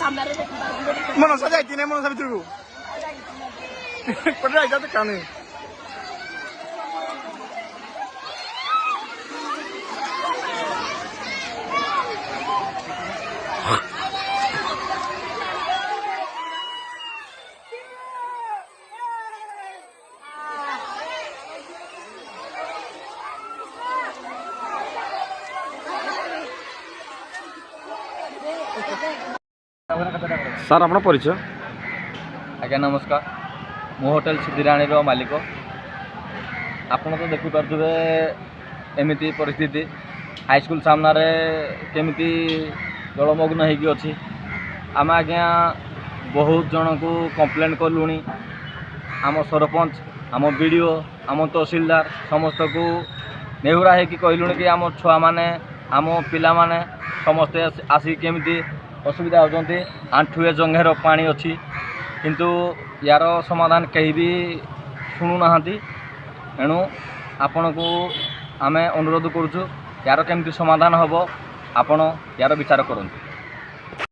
मनसा जाती नहीं मनसा भितर को पड़ रहा है काने ସାର୍ ଆପଣ ପରିଚୟ? ଆଜ୍ଞା ନମସ୍କାର, ମୁଁ ହୋଟେଲ ସିଦ୍ଧିରାଣୀର ମାଲିକ। ଆପଣ ତ ଦେଖିପାରୁଥିବେ ଏମିତି ପରିସ୍ଥିତି ହାଇସ୍କୁଲ ସାମ୍ନାରେ କେମିତି ଜଳମଗ୍ନ ହେଇକି ଅଛି। ଆମେ ଆଜ୍ଞା ବହୁତ ଜଣଙ୍କୁ କମ୍ପ୍ଲେନ୍ କଲୁଣି। ଆମ ସରପଞ୍ଚ, ଆମ ବିଡ଼ିଓ, ଆମ ତହସିଲଦାର ସମସ୍ତଙ୍କୁ ନେହୁରା ହେଇକି କହିଲୁଣି କି ଆମ ଛୁଆମାନେ, ଆମ ପିଲାମାନେ ସମସ୍ତେ ଆସିକି କେମିତି ଅସୁବିଧା ହେଉଛନ୍ତି। ଆଣ୍ଠୁଏ ଜଙ୍ଘେର ପାଣି ଅଛି, କିନ୍ତୁ ୟାର ସମାଧାନ କେହି ବି ଶୁଣୁନାହାନ୍ତି। ଏଣୁ ଆପଣଙ୍କୁ ଆମେ ଅନୁରୋଧ କରୁଛୁ, ୟାର କେମିତି ସମାଧାନ ହେବ ଆପଣ ୟାର ବିଚାର କରନ୍ତୁ।